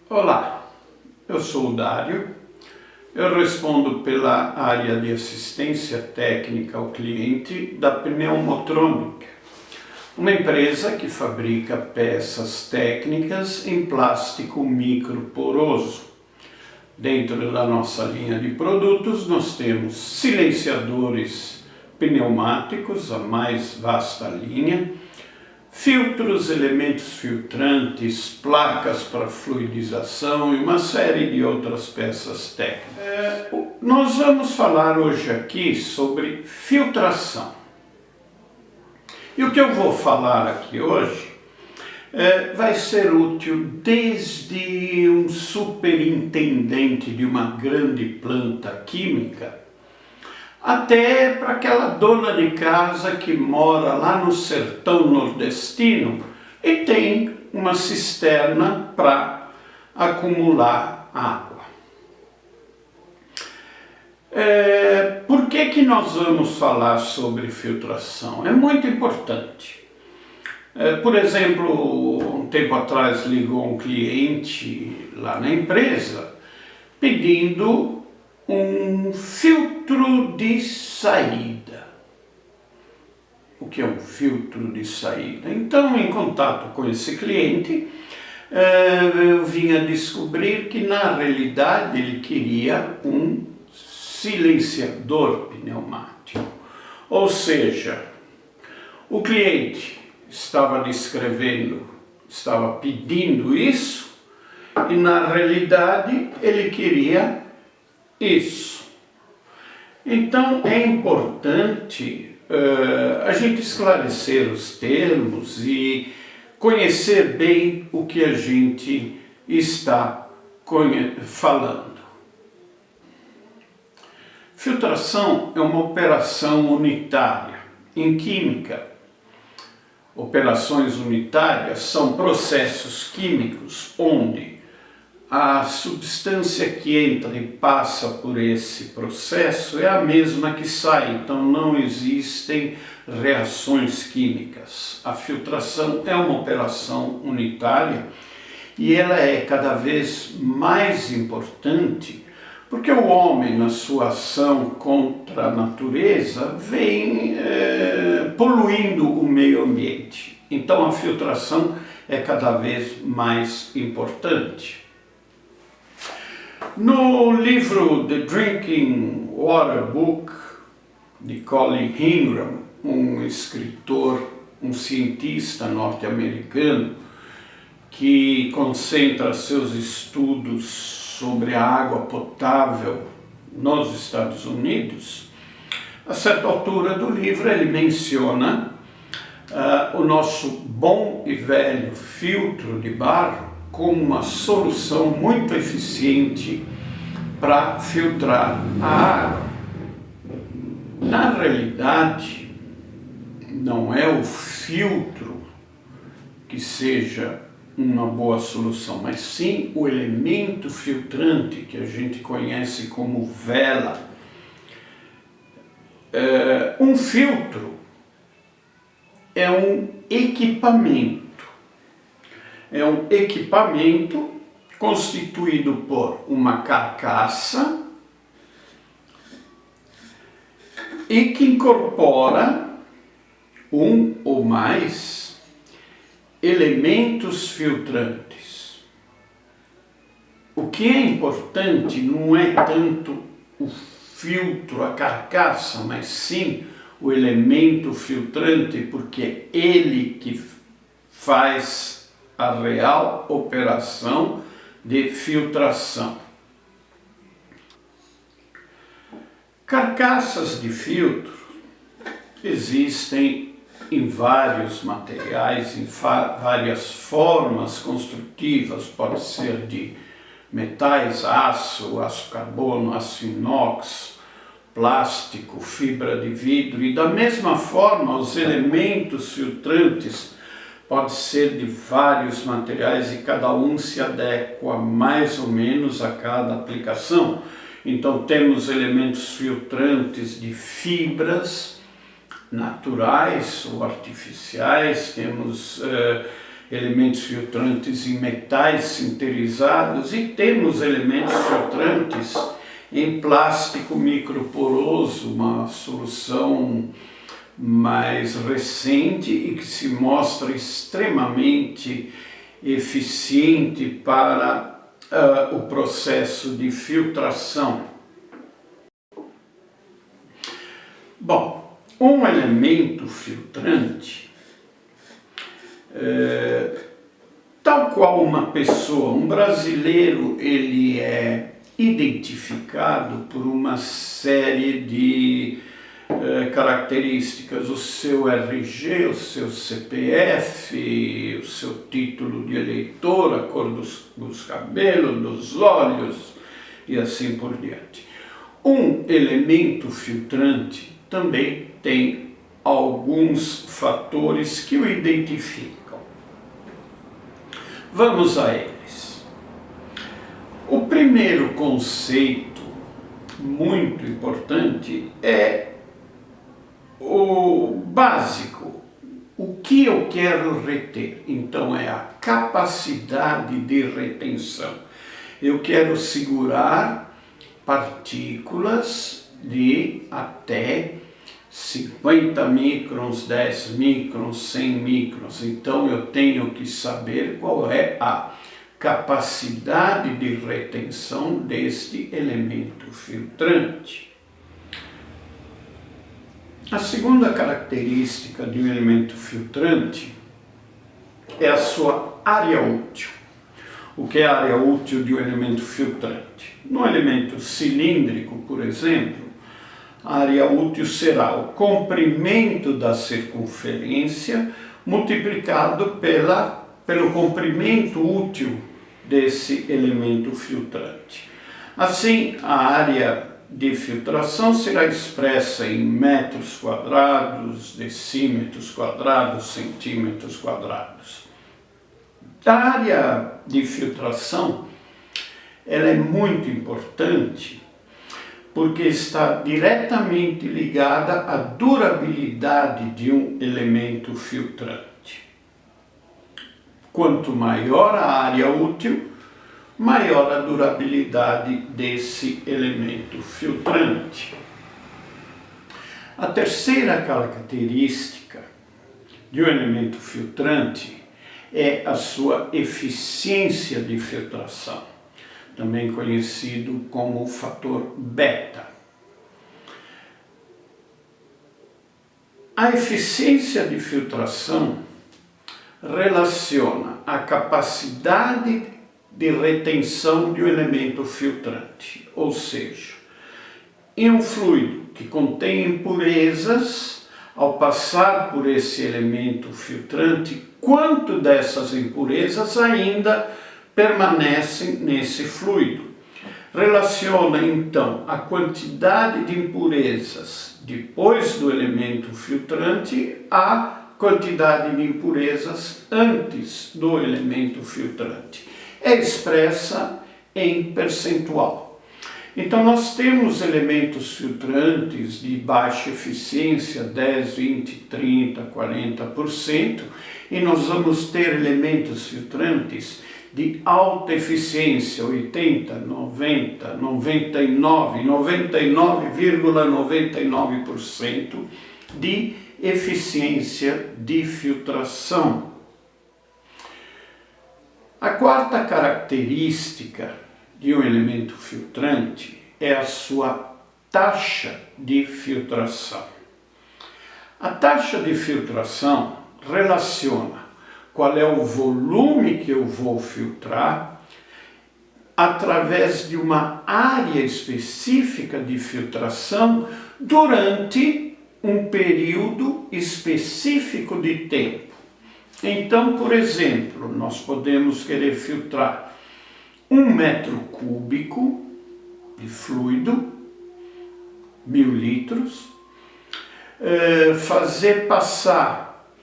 Olá, eu sou o Dário, eu respondo pela área de assistência técnica ao cliente da Pneumotronic, uma empresa que fabrica peças técnicas em plástico microporoso. Dentro da nossa linha de produtos nós temos silenciadores pneumáticos, a mais vasta linha, filtros, elementos filtrantes, placas para fluidização e uma série de outras peças técnicas. Nós vamos falar hoje aqui sobre filtração. E o que eu vou falar aqui hoje vai ser útil desde um superintendente de uma grande planta química até para aquela dona de casa que mora lá no sertão nordestino e tem uma cisterna para acumular água. Por que nós vamos falar sobre filtração? É muito importante. Por exemplo, um tempo atrás ligou um cliente lá na empresa pedindo um filtro de saída. O que é um filtro de saída? Então, em contato com esse cliente, eu vim a descobrir que na realidade ele queria um silenciador pneumático. Ou seja, o cliente estava estava pedindo isso e na realidade ele queria isso. Então é importante a gente esclarecer os termos e conhecer bem o que a gente está falando. Filtração é uma operação unitária. Em química, operações unitárias são processos químicos onde a substância que entra e passa por esse processo é a mesma que sai, então não existem reações químicas. A filtração é uma operação unitária e ela é cada vez mais importante porque o homem, na sua ação contra a natureza, vem poluindo o meio ambiente. Então a filtração é cada vez mais importante. No livro The Drinking Water Book, de Colin Ingram, um escritor, um cientista norte-americano, que concentra seus estudos sobre a água potável nos Estados Unidos, a certa altura do livro ele menciona o nosso bom e velho filtro de barro como uma solução muito eficiente para filtrar a água. Na realidade, não é o filtro que seja uma boa solução, mas sim o elemento filtrante que a gente conhece como vela. Um filtro é um equipamento. É um equipamento constituído por uma carcaça e que incorpora um ou mais elementos filtrantes. O que é importante não é tanto o filtro, a carcaça, mas sim o elemento filtrante, porque é ele que faz a real operação de filtração. Carcaças de filtro existem em vários materiais, em várias formas construtivas, pode ser de metais, aço, aço carbono, aço inox, plástico, fibra de vidro, e da mesma forma os elementos filtrantes pode ser de vários materiais e cada um se adequa mais ou menos a cada aplicação. Então temos elementos filtrantes de fibras naturais ou artificiais, temos elementos filtrantes em metais sinterizados e temos elementos filtrantes em plástico microporoso, uma solução mais recente e que se mostra extremamente eficiente para o processo de filtração. Bom, um elemento filtrante, tal qual uma pessoa, um brasileiro, ele é identificado por uma série de características, o seu RG, o seu CPF, o seu título de eleitor, a cor dos cabelos, dos olhos e assim por diante. Um elemento filtrante também tem alguns fatores que o identificam. Vamos a eles. O primeiro conceito muito importante é o básico, o que eu quero reter. Então é a capacidade de retenção. Eu quero segurar partículas de até 50 microns, 10 microns, 100 microns. Então eu tenho que saber qual é a capacidade de retenção deste elemento filtrante. A segunda característica de um elemento filtrante é a sua área útil. O que é a área útil de um elemento filtrante? No elemento cilíndrico, por exemplo, a área útil será o comprimento da circunferência multiplicado pelo comprimento útil desse elemento filtrante. Assim, a área de filtração será expressa em metros quadrados, decímetros quadrados, centímetros quadrados. A área de filtração ela é muito importante porque está diretamente ligada à durabilidade de um elemento filtrante. Quanto maior a área útil, maior a durabilidade desse elemento filtrante. A terceira característica de um elemento filtrante é a sua eficiência de filtração, também conhecido como fator beta. A eficiência de filtração relaciona a capacidade de retenção de um elemento filtrante, ou seja, em um fluido que contém impurezas, ao passar por esse elemento filtrante, quanto dessas impurezas ainda permanecem nesse fluido. Relaciona então a quantidade de impurezas depois do elemento filtrante à quantidade de impurezas antes do elemento filtrante. É expressa em percentual. Então nós temos elementos filtrantes de baixa eficiência, 10, 20, 30, 40%, e nós vamos ter elementos filtrantes de alta eficiência, 80, 90, 99, 99,99% de eficiência de filtração. A quarta característica de um elemento filtrante é a sua taxa de filtração. A taxa de filtração relaciona qual é o volume que eu vou filtrar através de uma área específica de filtração durante um período específico de tempo. Então, por exemplo, nós podemos querer filtrar 1 metro cúbico de fluido, 1000 litros, fazer passar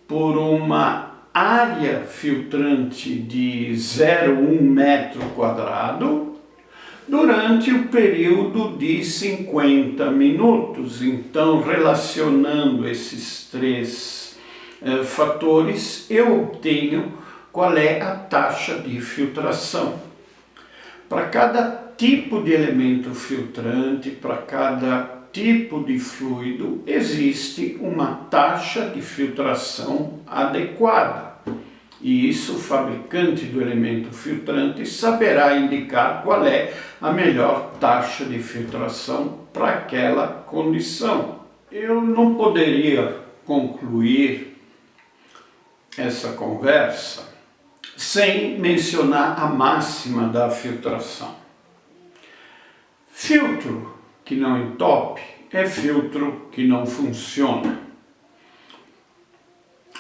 por uma área filtrante de 0,1 metro quadrado durante o período de 50 minutos. Então, relacionando esses três fatores, eu obtenho qual é a taxa de filtração. Para cada tipo de elemento filtrante, para cada tipo de fluido, existe uma taxa de filtração adequada. E isso o fabricante do elemento filtrante saberá indicar qual é a melhor taxa de filtração para aquela condição. Eu não poderia concluir essa conversa sem mencionar a máxima da filtração. Filtro que não entope é filtro que não funciona.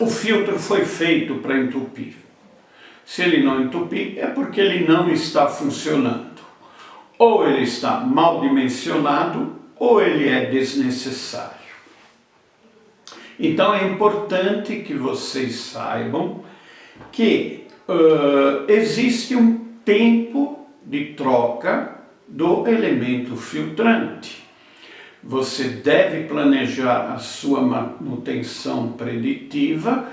O filtro foi feito para entupir. Se ele não entupir, é porque ele não está funcionando. Ou ele está mal dimensionado, ou ele é desnecessário. Então é importante que vocês saibam que existe um tempo de troca do elemento filtrante. Você deve planejar a sua manutenção preditiva,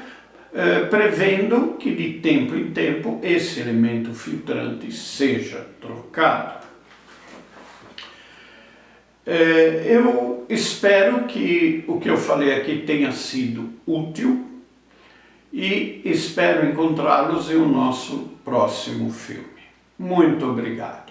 prevendo que de tempo em tempo esse elemento filtrante seja trocado. Eu espero que o que eu falei aqui tenha sido útil e espero encontrá-los em o nosso próximo filme. Muito obrigado.